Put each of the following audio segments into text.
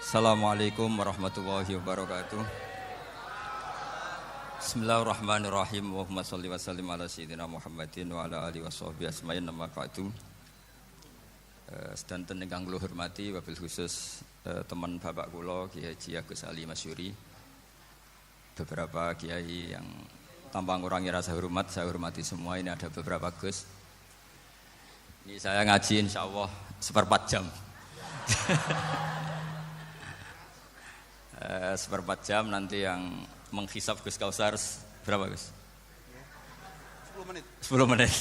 Assalamualaikum warahmatullahi wabarakatuh. Bismillahirrahmanirrahim. Allahumma sholli wa sallim ala sayyidina Muhammadin wa ala alihi washabbihi asma'in nama ba'du. Sedanten ingkang kula hormati wabil khusus teman bapak kula Kiai Haji Agus Ali Masyuri. Beberapa kiai yang tanpa ngurangi rasa hormat, saya hormati semua. Ini ada beberapa Gus. Ini saya ngaji insyaallah seperempat jam. Seperempat jam nanti yang menghisap Gus Kausar berapa Gus? 10 menit. 10 menit.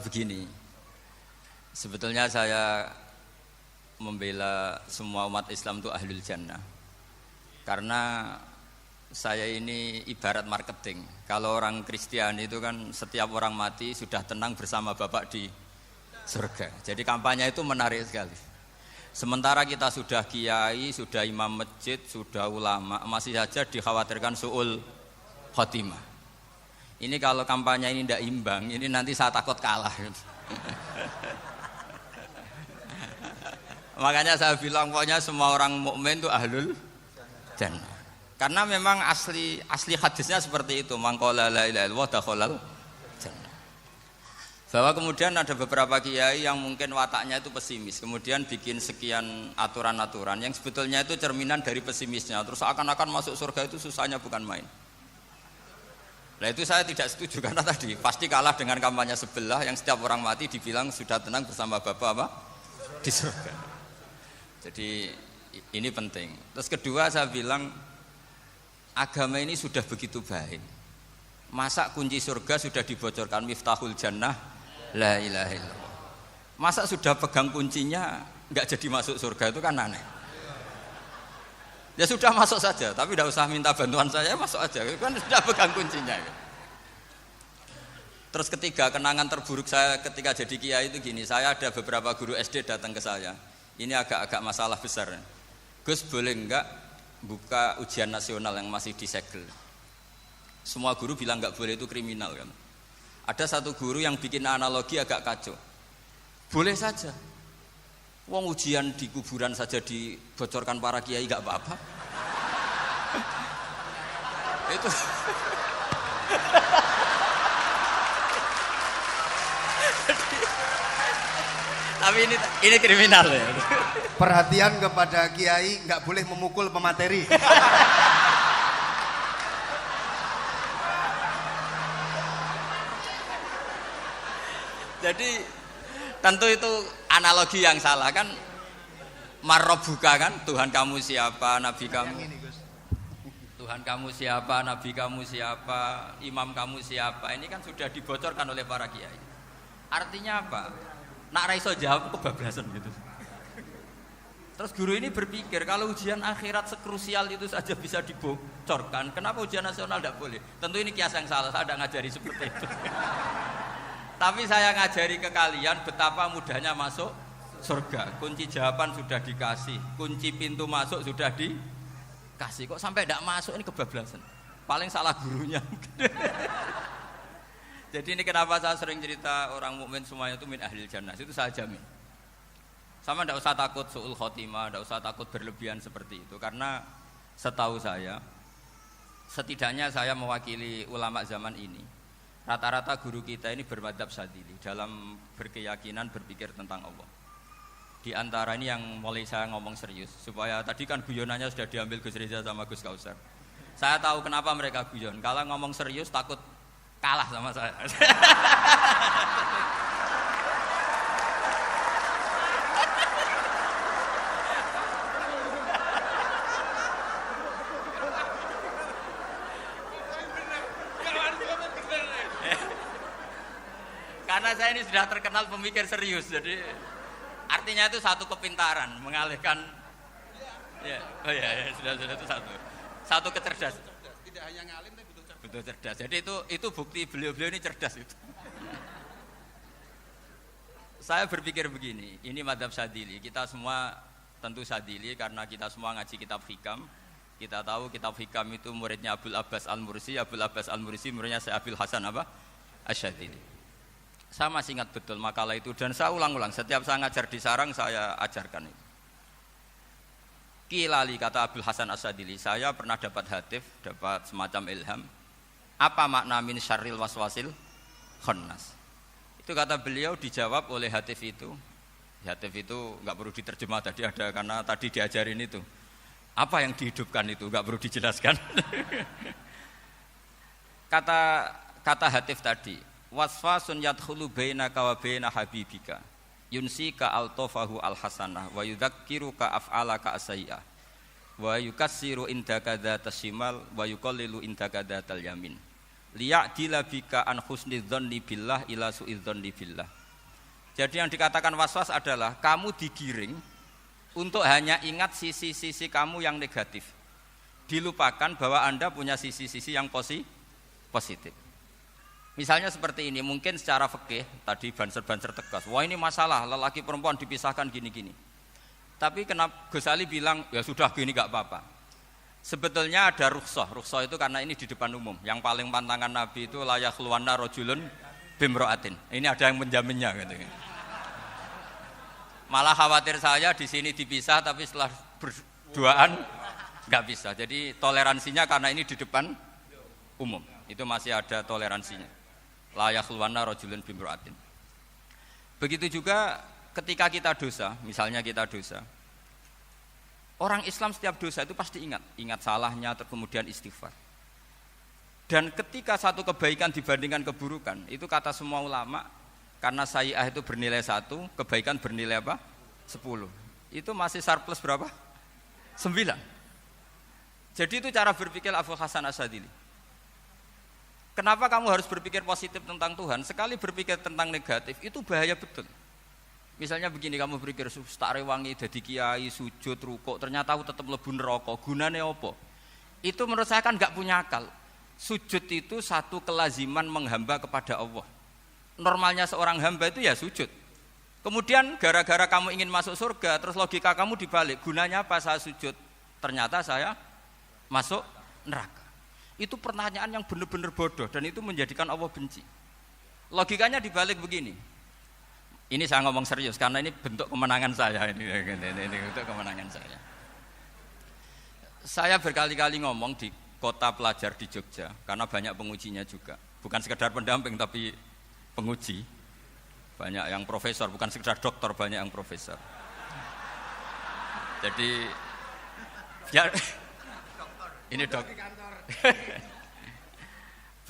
Begini, sebetulnya saya membela semua umat Islam itu ahlul jannah. Karena saya ini ibarat marketing. Kalau orang Kristiani itu kan setiap orang mati sudah tenang bersama Bapak di surga. Jadi kampanye itu menarik sekali. Sementara kita sudah kiai, sudah imam masjid, sudah ulama, masih saja dikhawatirkan su'ul khotimah. Ini kalau kampanye ini tidak imbang, ini nanti saya takut kalah. Makanya saya bilang pokoknya semua orang mukmin itu ahlul jannah. Karena memang asli hadisnya seperti itu, man qala la ilaha illallah dakhalal jannah. Bahwa kemudian ada beberapa kiai yang mungkin wataknya itu pesimis, kemudian bikin sekian aturan-aturan yang sebetulnya itu cerminan dari pesimisnya, terus akan-akan masuk surga itu susahnya bukan main. Nah itu saya tidak setuju karena tadi pasti kalah dengan kampanye sebelah yang setiap orang mati dibilang sudah tenang bersama Bapak apa? Di surga. Jadi ini penting. Terus kedua saya bilang agama ini sudah begitu baik. Masa kunci surga sudah dibocorkan miftahul jannah la ilaha illallah. Masa sudah pegang kuncinya enggak jadi masuk surga itu kan aneh. Ya sudah masuk saja, tapi tidak usah minta bantuan saya, masuk aja. Kan sudah pegang kuncinya. Terus ketiga, kenangan terburuk saya ketika jadi kiai itu gini, saya ada beberapa guru SD datang ke saya. Ini agak-agak masalah besar. Gus boleh enggak buka ujian nasional yang masih disegel? Semua guru bilang enggak boleh, itu kriminal kan. Ada satu guru yang bikin analogi agak kacau. Boleh saja. Wong ujian di kuburan saja dibocorkan para kiai enggak apa-apa. Itu tapi ini kriminal ya. Perhatian kepada kiai, nggak boleh memukul pemateri. Jadi tentu itu analogi yang salah kan. Marrobuka kan, Tuhan kamu siapa, Nabi kamu. Tuhan kamu siapa, Nabi kamu siapa, imam kamu siapa. Ini kan sudah dibocorkan oleh para kiai. Artinya apa? Nak raiso jawab kebablasan gitu. Terus guru ini berpikir kalau ujian akhirat sekrusial itu saja bisa dibocorkan, kenapa ujian nasional tidak boleh? Tentu ini kias yang salah, saya tidak ngajari seperti itu. Tapi saya ngajari ke kalian betapa mudahnya masuk surga. Kunci jawaban sudah dikasih, kunci pintu masuk sudah dikasih. Kok sampai tidak masuk, ini kebablasan. Paling salah gurunya. Jadi ini kenapa saya sering cerita orang mukmin semuanya itu min ahlil jannah, itu saya jamin. Sama tidak usah takut su'ul khotimah, tidak usah takut berlebihan seperti itu. Karena setahu saya, setidaknya saya mewakili ulama zaman ini. Rata-rata guru kita ini bermadzhab Syadzili dalam berkeyakinan berpikir tentang Allah. Di antara ini yang mulai saya ngomong serius, supaya tadi kan guyonannya sudah diambil Gus Reza sama Gus Kausar. Saya tahu kenapa mereka guyon. Kalau ngomong serius takut kalah sama saya. Karena saya ini sudah terkenal pemikir serius, jadi artinya itu satu kepintaran, mengalihkan. Ya, oh ya, sudah itu satu kecerdasan. Tidak hanya ngalim tapi betul cerdas. Jadi itu bukti beliau-beliau ini cerdas itu. Saya berpikir begini, ini madzhab Syadzili. Kita semua tentu Syadzili karena kita semua ngaji kitab hikam. Kita tahu kitab hikam itu muridnya Abul Abbas Al-Mursi. Abul Abbas Al-Mursi muridnya Syekh Abil Hasan apa? Asy-Syadzili. Saya masih ingat betul makalah itu dan saya ulang-ulang. Setiap saya ngajar di sarang saya ajarkan itu. Kilali kata Abdul Hasan As-Sadili, saya pernah dapat hatif, dapat semacam ilham. Apa makna min syarril waswasil khannas? Itu kata beliau dijawab oleh hatif itu. Hatif itu nggak perlu diterjemah tadi ada karena tadi diajarin itu. Apa yang dihidupkan itu nggak perlu dijelaskan. Kata hatif tadi, waswasun yadkhulu bainaka wa baina habibika. Yunsika altofahu alhasanah wa yudzakiruka af'alaka asyi'ah wa yukassiru indaka dzatas shimal wa yuqallilu indaka dzatal yamin liya'dila bika an husnidzanni billah ila su'idzanni billah. Jadi yang dikatakan waswas adalah kamu digiring untuk hanya ingat sisi-sisi kamu yang negatif, dilupakan bahwa Anda punya sisi-sisi yang positif. Misalnya seperti ini, mungkin secara fikih tadi banser-banser tegas, wah ini masalah lelaki perempuan dipisahkan gini-gini. Tapi kenapa Ghazali bilang ya sudah gini gak apa-apa. Sebetulnya ada rukhsah itu karena ini di depan umum. Yang paling pantangan Nabi itu la yakhluwanna rajulun bimra'atin. Ini ada yang menjaminnya gitu. Malah khawatir saya di sini dipisah tapi setelah berduaan nggak bisa. Jadi toleransinya karena ini di depan umum. Itu masih ada toleransinya. La yakhluwanna rajulun bimra'atin. Begitu juga ketika kita dosa, misalnya kita dosa. Orang Islam setiap dosa itu pasti ingat salahnya, kemudian istighfar. Dan ketika satu kebaikan dibandingkan keburukan, itu kata semua ulama, karena sayyi'ah itu bernilai 1, kebaikan bernilai apa? 10. Itu masih surplus berapa? 9. Jadi itu cara berpikir Abdul Hasan As-Sadili. Kenapa kamu harus berpikir positif tentang Tuhan? Sekali berpikir tentang negatif, itu bahaya betul. Misalnya begini, kamu berpikir tak rewangi dadi kiai sujud rukuk ternyata aku tetap mlebu neraka, gunane apa? Itu menurut saya kan enggak punya akal. Sujud itu satu kelaziman menghamba kepada Allah. Normalnya seorang hamba itu ya sujud. Kemudian gara-gara kamu ingin masuk surga, terus logika kamu dibalik, gunanya apa saya sujud? Ternyata saya masuk neraka. Itu pertanyaan yang benar-benar bodoh dan itu menjadikan Allah benci. Logikanya dibalik begini. Ini saya ngomong serius karena ini bentuk kemenangan saya ini bentuk kemenangan saya. Saya berkali-kali ngomong di kota pelajar di Jogja karena banyak pengujinya juga. Bukan sekedar pendamping tapi penguji. Banyak yang profesor, bukan sekedar doktor, banyak yang profesor. Jadi ya ini dok.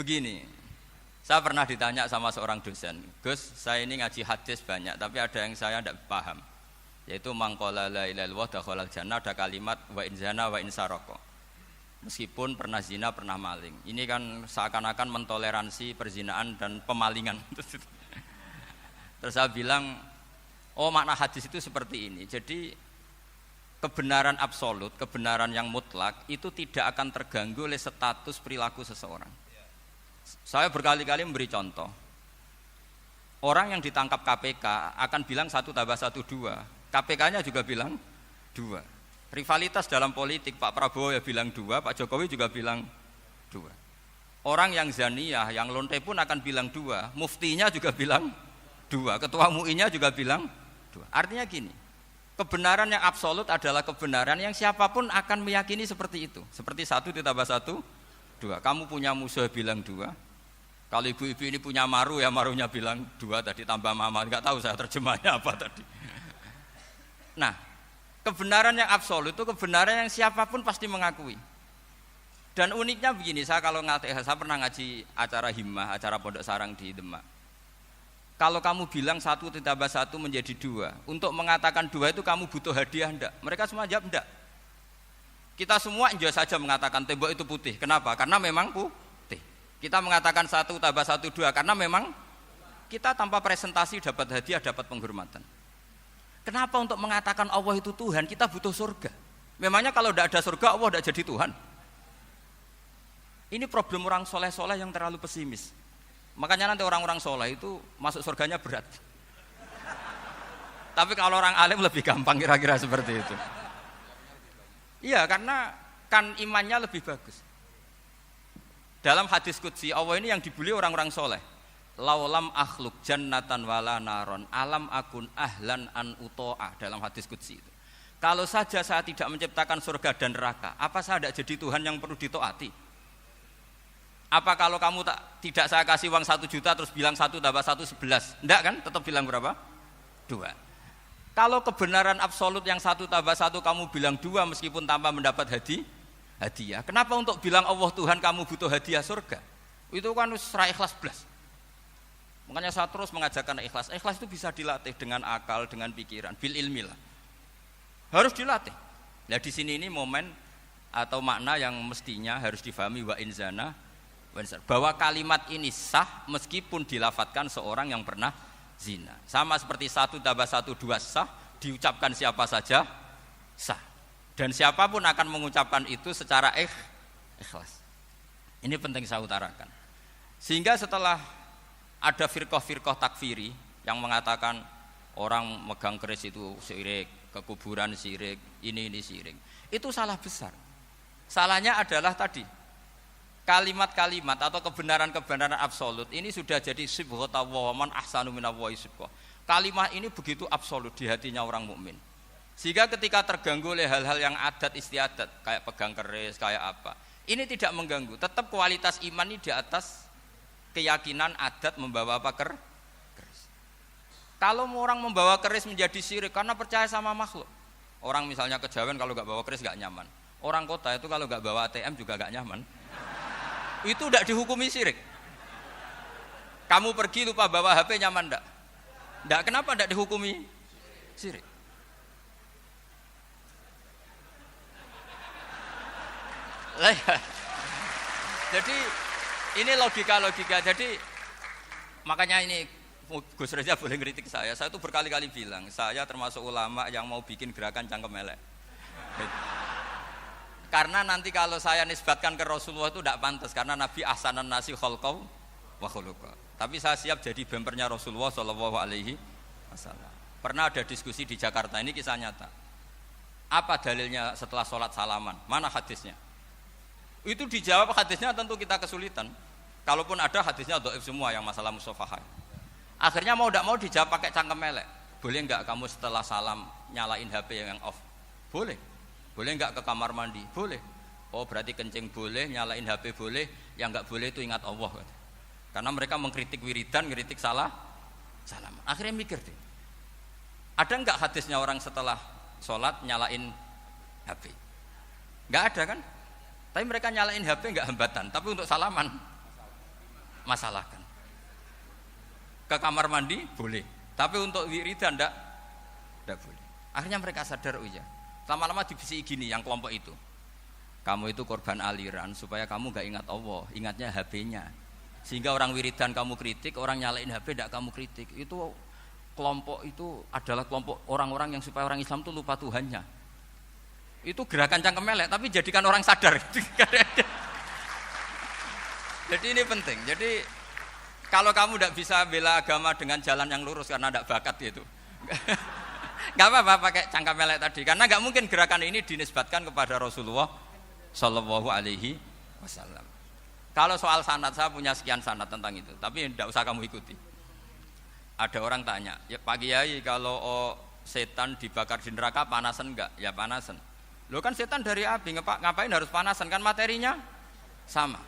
Begini. Saya pernah ditanya sama seorang dosen, Gus, saya ini ngaji hadis banyak, tapi ada yang saya tidak paham, yaitu mangkola la ilaha illallah dakhalal jannah, ada kalimat wa in zana wa in saraka. Meskipun pernah zina, pernah maling. Ini kan seakan-akan mentoleransi perzinaan dan pemalingan. Terus saya bilang, oh makna hadis itu seperti ini. Jadi kebenaran absolut, kebenaran yang mutlak itu tidak akan terganggu oleh status perilaku seseorang. Saya berkali-kali memberi contoh. Orang yang ditangkap KPK akan bilang 1 tambah 1 2. KPK-nya juga bilang 2. Rivalitas dalam politik, Pak Prabowo ya bilang 2, Pak Jokowi juga bilang 2. Orang yang zaniyah, yang lonte pun akan bilang 2. Muftinya juga bilang 2. Ketua MUI-nya juga bilang 2. Artinya gini, kebenaran yang absolut adalah kebenaran yang siapapun akan meyakini seperti itu. Seperti 1 ditambah 1 2. Kamu punya musuh bilang 2. Kalau ibu-ibu ini punya maru ya marunya bilang 2 tadi tambah mama. Enggak tahu saya terjemahnya apa tadi. Nah, kebenaran yang absolut itu kebenaran yang siapapun pasti mengakui. Dan uniknya begini, saya kalau saya pernah ngaji acara himmah, acara pondok sarang di Demak. Kalau kamu bilang 1 ditambah 1 menjadi 2, untuk mengatakan 2 itu kamu butuh hadiah enggak? Mereka semua jawab enggak. Kita semua enjoy saja mengatakan tembok itu putih. Kenapa? Karena memang putih. Kita mengatakan 1 tambah 1 2 karena memang kita tanpa presentasi dapat hadiah, dapat penghormatan. Kenapa untuk mengatakan Allah itu Tuhan kita butuh surga? Memangnya kalau tidak ada surga Allah tidak jadi Tuhan? Ini problem orang soleh-soleh yang terlalu pesimis. Makanya nanti orang-orang soleh itu masuk surganya berat. Tapi kalau orang alim lebih gampang kira-kira seperti itu. Iya, karena kan imannya lebih bagus. Dalam hadis qudsi Allah ini yang dibuli orang-orang soleh. Laulam akhluk jannatan wala naron alam akun ahlan an uto'a, dalam hadis qudsi itu. Kalau saja saya tidak menciptakan surga dan neraka, apa saya tidak jadi Tuhan yang perlu ditaati? Apa kalau kamu tidak saya kasih uang 1 juta terus bilang 1 tambah 1 11? Enggak kan? Tetap bilang berapa? 2. Kalau kebenaran absolut yang 1 tambah 1 kamu bilang 2 meskipun tanpa mendapat hadiah. Kenapa untuk bilang Allah Tuhan kamu butuh hadiah surga? Itu kan serai ikhlas belas. Makanya saya terus mengajarkan ikhlas. Ikhlas itu bisa dilatih dengan akal, dengan pikiran, bil ilmi lah. Harus dilatih. Nah di sini ini momen atau makna yang mestinya harus difahami wa inzana bahwa kalimat ini sah meskipun dilafatkan seorang yang pernah zina. Sama seperti 1 tambah 1 2 sah, diucapkan siapa saja sah. Dan siapapun akan mengucapkan itu secara ikhlas. Ini penting saya utarakan. Sehingga setelah ada firqah-firqah takfiri yang mengatakan orang megang keris itu syirik, ke kuburan syirik, ini syirik. Itu salah besar. Salahnya adalah tadi kalimat-kalimat atau kebenaran-kebenaran absolut ini sudah jadi sibghatullah man ahsanu minallahi sibghah. Kalimat ini begitu absolut di hatinya orang mukmin. Sehingga ketika terganggu oleh hal-hal yang adat istiadat kayak pegang keris, kayak apa, ini tidak mengganggu. Tetap kualitas iman ini di atas keyakinan adat membawa apa keris. Kalau orang membawa keris menjadi syirik karena percaya sama makhluk. Orang misalnya kejawen kalau nggak bawa keris nggak nyaman. Orang kota itu kalau nggak bawa ATM juga nggak nyaman. Itu tidak dihukumi syirik. Kamu pergi lupa bawa HP nyaman enggak? Enggak, kenapa enggak dihukumi syirik? Jadi ini logika-logika. Jadi makanya ini Gus Reza boleh ngeritik saya. Saya itu berkali-kali bilang, saya termasuk ulama yang mau bikin gerakan cangkem elek. Karena nanti kalau saya nisbatkan ke Rasulullah itu tidak pantas karena Nabi ahsanan nasi khalqaw wa khuluqa. Tapi saya siap jadi bempernya Rasulullah sallallahu alaihi wasallam. Pernah ada diskusi di Jakarta, ini kisah nyata. Apa dalilnya setelah sholat salaman? Mana hadisnya? Itu dijawab hadisnya tentu kita kesulitan. Kalaupun ada hadisnya dhaif semua yang masalah musafahah. Akhirnya mau tidak mau dijawab pakai cangkem elek. Boleh enggak kamu setelah salam nyalain HP yang off? Boleh. Boleh enggak ke kamar mandi? Boleh. Oh berarti kencing boleh, nyalain HP boleh, yang enggak boleh itu ingat Allah. Karena mereka mengkritik wiridan, ngeritik salam. Akhirnya mikir deh. Ada enggak hadisnya orang setelah sholat nyalain HP? Enggak ada kan? Tapi mereka nyalain HP enggak hambatan, tapi untuk salaman masalahkan. Ke kamar mandi boleh, tapi untuk wiridan enggak boleh. Akhirnya mereka sadar, oh iya. Lama-lama dibisi gini yang kelompok itu. Kamu itu korban aliran supaya kamu enggak ingat Allah, ingatnya HP-nya. Sehingga orang wiridan kamu kritik, orang nyalain HP enggak kamu kritik. Itu kelompok itu adalah kelompok orang-orang yang supaya orang Islam itu lupa Tuhannya. Itu gerakan cangkem elek, tapi jadikan orang sadar. Jadi ini penting. Jadi kalau kamu tidak bisa bela agama dengan jalan yang lurus karena tidak bakat gitu, nggak apa-apa pakai cangkem elek tadi. Karena nggak mungkin gerakan ini dinisbatkan kepada Rasulullah Shallallahu Alaihi Wasallam. Kalau soal sanad saya punya sekian sanad tentang itu, tapi tidak usah kamu ikuti. Ada orang tanya, ya Pak Kiai kalau setan dibakar di neraka panasan enggak? Ya panasan. Loh kan setan dari api, ngapain harus panasan? Kan materinya sama.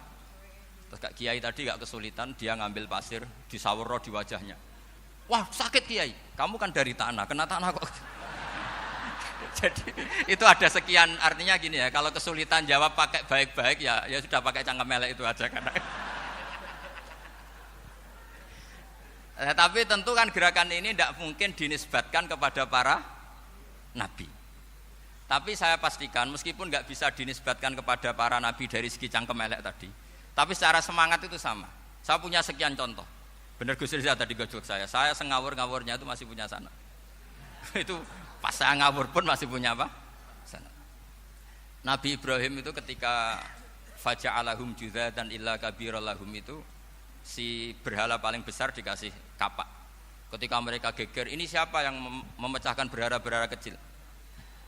Terus Kak Kiai tadi enggak kesulitan, dia ngambil pasir, disawero di wajahnya. Wah sakit Kiai, kamu kan dari tanah, kena tanah kok. Jadi itu ada sekian, artinya gini ya, kalau kesulitan jawab pakai baik-baik ya sudah pakai cangkem elek itu aja kan. Tapi tentu kan gerakan ini tidak mungkin dinisbatkan kepada para nabi. Tapi saya pastikan meskipun nggak bisa dinisbatkan kepada para nabi dari segi cangkem elek tadi, tapi secara semangat itu sama. Saya punya sekian contoh. Benar Gus Riza tadi gojok saya sengawur-ngawurnya itu masih punya sana. Itu pas saya ngawur pun masih punya apa? Sana. Nabi Ibrahim itu ketika faja'alahum juzatan illa kabiralahum itu si berhala paling besar dikasih kapak. Ketika mereka geger, ini siapa yang memecahkan berhala-berhala kecil?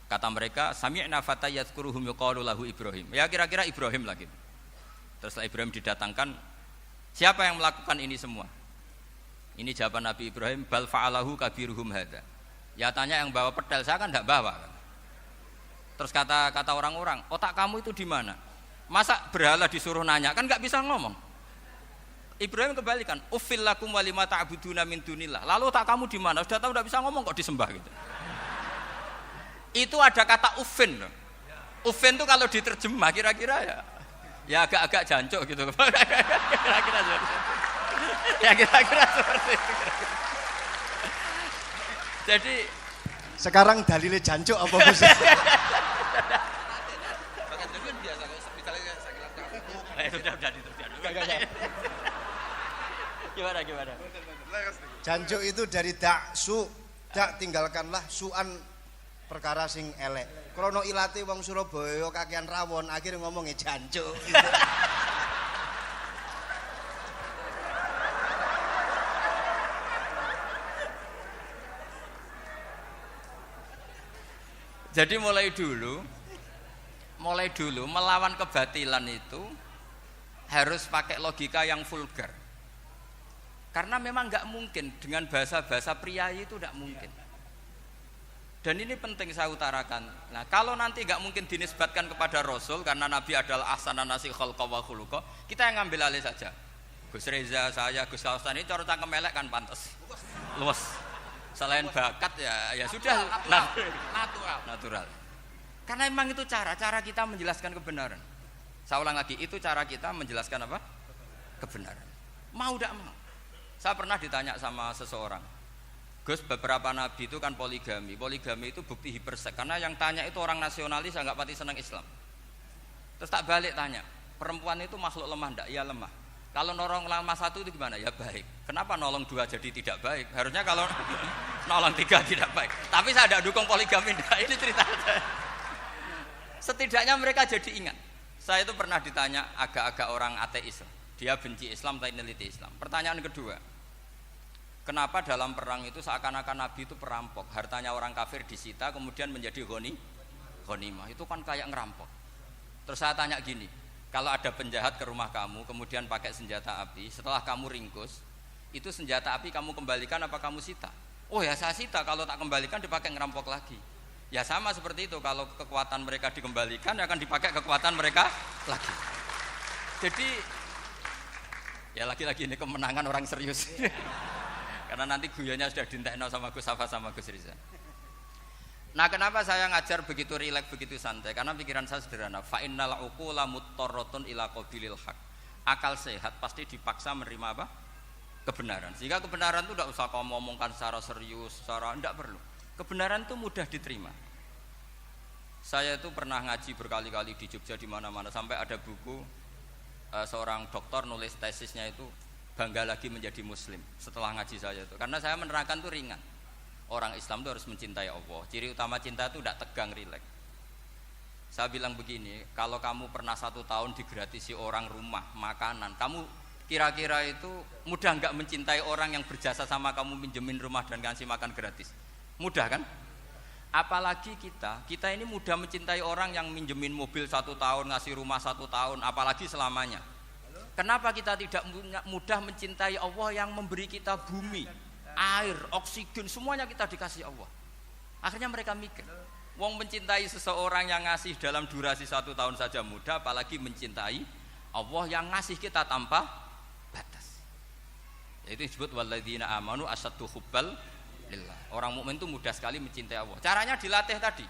Kata mereka, sami'na fata yadhkuruhum yuqalu lahu Ibrahim. Ya kira-kira Ibrahim lagi. Terus Ibrahim didatangkan, siapa yang melakukan ini semua? Ini jawaban Nabi Ibrahim, bal fa'alahu kabiruhum hadza. Ya tanya yang bawa pedal, saya kan enggak bawa. Terus kata orang-orang, otak kamu itu di mana? Masa berhala disuruh nanya, kan nggak bisa ngomong. Ibrahim kembalikan, uffil lakum walima ta'buduna min dunillah. Lalu otak kamu di mana? Sudah tahu nggak bisa ngomong kok disembah gitu. Itu ada kata uffin. Uffin itu kalau diterjemah kira-kira ya agak-agak jancuk gitu. Kira-kira seperti itu. Ya kira-kira seperti itu. Jadi sekarang dalilnya jancuk apa Gus? Gimana? Jancuk itu dari su, tinggalkanlah suan perkara sing elek. Krono ilate wong Surabaya kakean rawon, akhirnya ngomongnya jancuk. Gitu. Jadi mulai dulu melawan kebatilan itu harus pakai logika yang vulgar. Karena memang nggak mungkin dengan bahasa-bahasa priayi itu nggak mungkin. Dan ini penting saya utarakan. Nah, kalau nanti nggak mungkin dinisbatkan kepada Rasul karena Nabi adalah ahsanan nasi khalqa wa khuluqa, kita yang ngambil alih saja. Gus Reza, saya, Gus Kaustan ini cara cangkem elek kan pantas. Luas. Selain bakat ya sudah natural. Karena memang itu cara kita menjelaskan kebenaran. Saya ulang lagi, itu cara kita menjelaskan apa? Kebenaran. Mau tidak mau. Saya pernah ditanya sama seseorang, Gus, beberapa nabi itu kan poligami itu bukti hiperseks. Karena yang tanya itu orang nasionalis, nggak pati senang Islam. Terus tak balik tanya, perempuan itu makhluk lemah enggak? Ya lemah. Kalau nolong lama satu itu gimana? Ya baik. Kenapa nolong dua jadi tidak baik? Harusnya kalau nolong tiga tidak baik. Tapi saya tidak dukung poligami. Nah, ini cerita. Setidaknya mereka jadi ingat. Saya itu pernah ditanya agak-agak orang ateis. Dia benci Islam tapi neliti Islam. Pertanyaan kedua, kenapa dalam perang itu seakan-akan Nabi itu perampok? Hartanya orang kafir disita kemudian menjadi ghanimah. Itu kan kayak ngerampok. Terus saya tanya gini, kalau ada penjahat ke rumah kamu kemudian pakai senjata api, setelah kamu ringkus, itu senjata api kamu kembalikan apa kamu sita? Oh ya saya sita, kalau tak kembalikan dipakai ngerampok lagi. Ya sama seperti itu, kalau kekuatan mereka dikembalikan akan dipakai kekuatan mereka lagi. Jadi ya lagi-lagi ini kemenangan orang serius. Karena nanti guyonnya sudah dintekno sama Gus Safa sama Gus Riza. Nah, kenapa saya ngajar begitu rileks, begitu santai? Karena pikiran saya sederhana. Fa innal uqula muttarratun ila qabilil haq. Akal sehat pasti dipaksa menerima apa? Kebenaran. Sehingga kebenaran itu tidak usah kamu ngomongkan secara serius, tidak perlu. Kebenaran itu mudah diterima. Saya itu pernah ngaji berkali-kali di Jogja di mana-mana sampai ada buku seorang dokter nulis tesisnya itu bangga lagi menjadi muslim setelah ngaji saya itu. Karena saya menerangkan itu ringan. Orang Islam itu harus mencintai Allah. Ciri utama cinta itu tidak tegang, rileks. Saya bilang begini, kalau kamu pernah 1 tahun digratisi orang rumah, makanan, kamu kira-kira itu mudah nggak mencintai orang yang berjasa sama kamu minjemin rumah dan ngasih makan gratis? Mudah kan? Apalagi kita ini mudah mencintai orang yang minjemin mobil 1 tahun, ngasih rumah 1 tahun, apalagi selamanya. Kenapa kita tidak mudah mencintai Allah yang memberi kita bumi, air, oksigen, semuanya kita dikasih Allah? Akhirnya mereka mikir, wong mencintai seseorang yang ngasih dalam durasi 1 tahun saja mudah, apalagi mencintai Allah yang ngasih kita tanpa batas. Itu disebut walladzina amanu asaddu hubbal lillah. Orang mukmin itu mudah sekali mencintai Allah. Caranya dilatih tadi.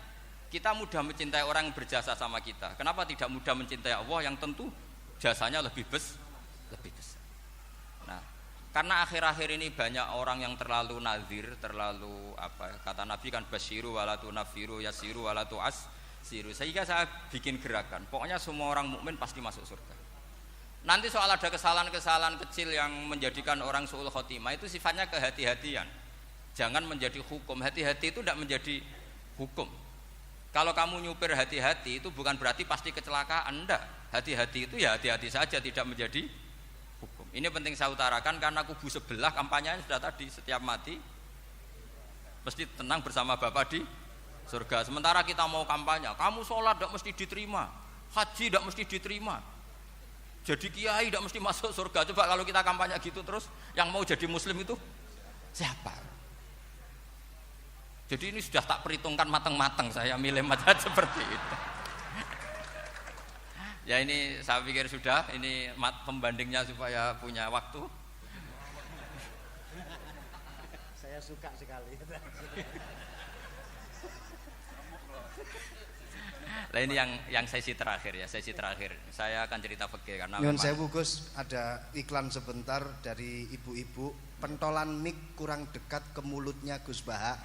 Kita mudah mencintai orang yang berjasa sama kita. Kenapa tidak mudah mencintai Allah yang tentu jasanya lebih besar? Nah, karena akhir-akhir ini banyak orang yang terlalu nazir, terlalu kata Nabi kan basyiru wala tunafiru yasiru wala tu'assiru. Sehingga saya bikin gerakan. Pokoknya semua orang mukmin pasti masuk surga. Nanti soal ada kesalahan-kesalahan kecil yang menjadikan orang su'ul khotimah itu sifatnya kehati-hatian. Jangan menjadi hukum. Hati-hati itu tidak menjadi hukum. Kalau kamu nyupir hati-hati itu bukan berarti pasti kecelakaan, enggak. Hati-hati itu ya hati-hati saja, tidak menjadi hukum. Ini penting saya utarakan karena kubu sebelah kampanyenya sudah tadi, setiap mati mesti tenang bersama Bapak di surga. Sementara kita mau kampanye, kamu sholat tidak mesti diterima, haji tidak mesti diterima, jadi kiai tidak mesti masuk surga. Coba kalau kita kampanye gitu terus, yang mau jadi muslim itu siapa? Jadi ini sudah tak perhitungkan matang-matang saya milih mazhab seperti itu. Ya ini saya pikir sudah, ini pembandingnya supaya punya waktu. Saya suka sekali. Nah ini yang sesi terakhir ya, sesi terakhir. Saya akan cerita fikih karena Nyun sewu Gus, ada iklan sebentar dari ibu-ibu, pentolan mik kurang dekat ke mulutnya Gus Baha.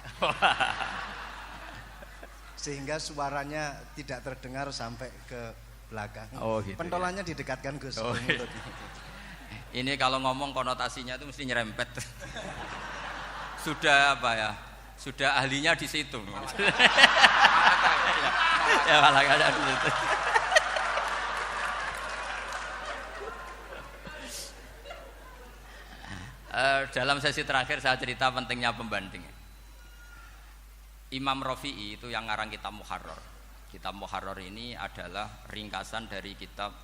Sehingga suaranya tidak terdengar sampai ke belakang. Oh, gitu, pentolannya didekatkan Gus oh, ke mulut. Ini kalau ngomong konotasinya itu mesti nyerempet. Sudah apa ya? Sudah ahlinya di situ. Ya malah ada di situ. Dalam sesi terakhir saya cerita pentingnya pembanding. Imam Rafi'i itu yang ngarang kitab Muharrar. Kitab Muharrar ini adalah ringkasan dari kitab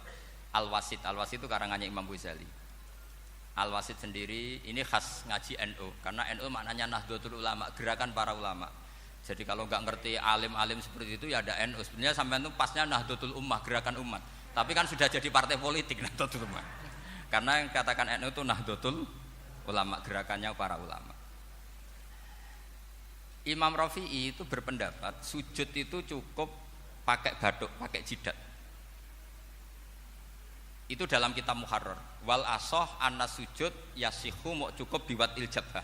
Al-Wasit. Al-Wasit itu karangannya Imam Ghazali. Al-Wasit sendiri ini khas ngaji NU karena NU maknanya Nahdlatul Ulama, gerakan para ulama. Jadi kalau nggak ngerti alim-alim seperti itu ya ada NU. Sebenarnya sampai itu pasnya Nahdlatul Ummah, gerakan umat. Tapi kan sudah jadi partai politik Nahdlatul Ummah. Karena yang katakan NU itu Nahdlatul Ulama, gerakannya para ulama. Imam Rafi'i itu berpendapat sujud itu cukup pakai batuk, pakai jidat. Itu dalam kitab Muharrar. Wal asoh anna sujud yasihu mau cukup biwat iljabah.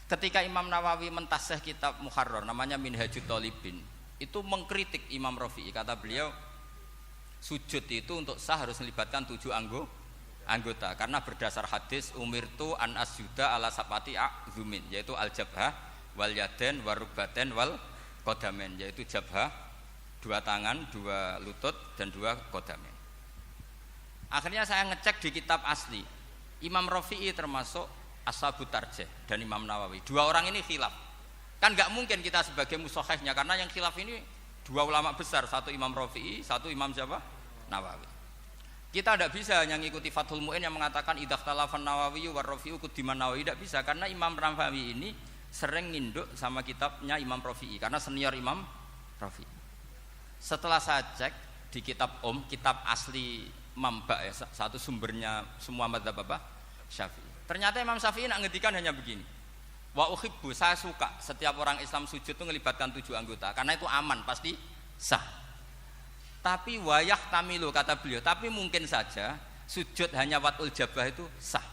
Ketika Imam Nawawi mentasih kitab Muharrar namanya Minhajut Thalibin, itu mengkritik Imam Rafi'i. Kata beliau sujud itu untuk sah harus melibatkan 7 anggota karena berdasar hadis umirtu an asjuda ala sapati a'zumin, yaitu al jabhah wal yaden warukbaten wal kodamen, yaitu jabhah 2 tangan, 2 lutut dan 2 kodamen. Akhirnya saya ngecek di kitab asli Imam Rafi'i termasuk Ashabut Tarjih dan Imam Nawawi. 2 orang ini khilaf. Kan nggak mungkin kita sebagai mushahihnya karena yang khilaf ini 2 ulama besar, satu Imam Rafi'i, satu Imam siapa? Nawawi. Kita tidak bisa hanya ngikuti Fathul Mu'in yang mengatakan idza ikhtalafan Nawawi war Rafi'u quddiman Nawawi, tidak bisa karena Imam Nawawi ini sering nginduk sama kitabnya Imam Rafi'i karena senior Imam Rafi'i. Setelah saya cek di kitab kitab asli Mamba ya, satu sumbernya semua madzhab apa? Syafi'i. Ternyata Imam Syafi'i nak ngedikan hanya begini. Wa uhibbu, saya suka setiap orang Islam sujud itu melibatkan 7 anggota karena itu aman, pasti sah. Tapi wayah tamilu kata beliau, tapi mungkin saja sujud hanya watul jabah itu sah.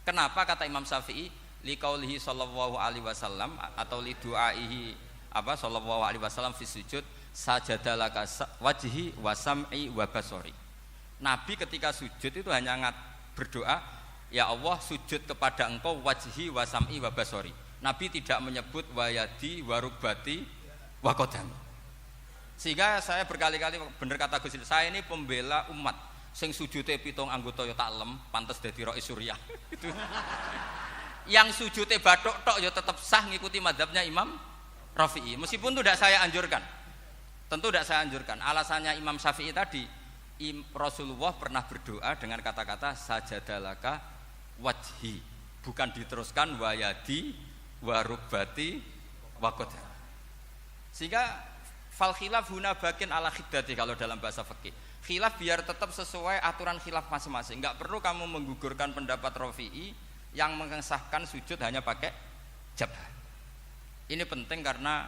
Kenapa kata Imam Syafi'i? Liqaulihi sallallahu alaihi wasallam atau li du'aihi apa sallallahu alaihi wasallam fi sujud sajadalaka wajhi wa sam'i wa basori. Nabi ketika sujud itu hanya berdoa, ya Allah sujud kepada engkau wajhi wa sam'i wa basori. Nabi tidak menyebut wayadi wa rukbati wa qadami. Sehingga saya berkali-kali bener kata Gus, saya ini pembela umat sing sujude 7 anggota ya tak lem pantes dadi Rais Suriah. Itu. Yang sujude bathuk tok ya tetap sah ngikuti mazhabnya Imam Rafi'i. Meskipun itu tidak saya anjurkan. Tentu tidak saya anjurkan. Alasannya Imam Syafi'i tadi Rasulullah pernah berdoa dengan kata-kata sajadalaka wajhi, bukan diteruskan wayadi warubati wakoda. Sehingga fal khilaf huna bakin ala khiddati kalau dalam bahasa fikih. Khilaf biar tetap sesuai aturan khilaf masing-masing. Enggak perlu kamu menggugurkan pendapat Rafi'i yang mengesahkan sujud hanya pakai jabah. Ini penting karena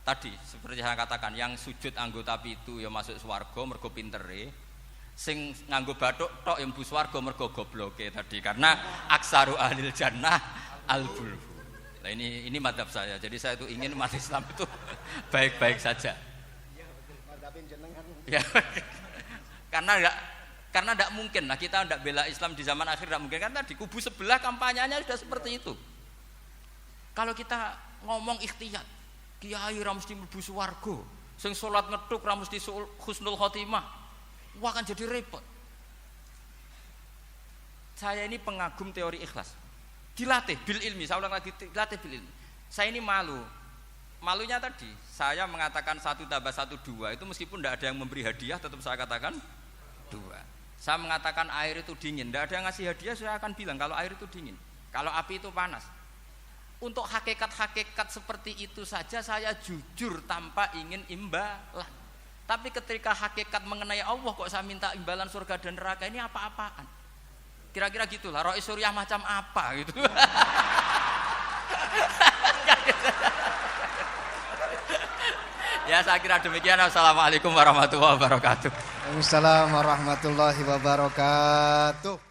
tadi seperti saya katakan yang sujud anggota pitu ya masuk swarga mergo pintere. Sing nganggo bathuk tok yang mlebu swarga mergo gobloke tadi karena aksaru ahlil jannah al-bulbu. Nah ini mazhab saya. Jadi saya itu ingin umat Islam itu baik-baik saja. Ya. Karena tidak mungkin lah kita tidak bela Islam di zaman akhir, tidak mungkin karena di kubu sebelah kampanyenya sudah seperti itu. Kalau kita ngomong ikhtiyat, kiai ra mesti mlebu swarga, sing salat ngethuk ra mesti husnul khotimah. Wah akan jadi repot. Saya ini pengagum teori ikhlas. Dilatih bil ilmi, saya ulang lagi dilatih bil ilmi. Saya ini malu. Malunya tadi, saya mengatakan 1 tambah 1 2 itu meskipun tidak ada yang memberi hadiah tetap saya katakan 2. Saya mengatakan air itu dingin, tidak ada yang ngasih hadiah saya akan bilang kalau air itu dingin. Kalau api itu panas. Untuk hakikat-hakikat seperti itu saja saya jujur tanpa ingin imbalan. Tapi ketika hakikat mengenai Allah kok saya minta imbalan surga dan neraka, ini apa-apaan? Kira-kira gitulah, Rois Suriah macam apa gitu. Ya saya kira demikian. Assalamualaikum warahmatullahi wabarakatuh. Waalaikumsalam warahmatullahi wabarakatuh.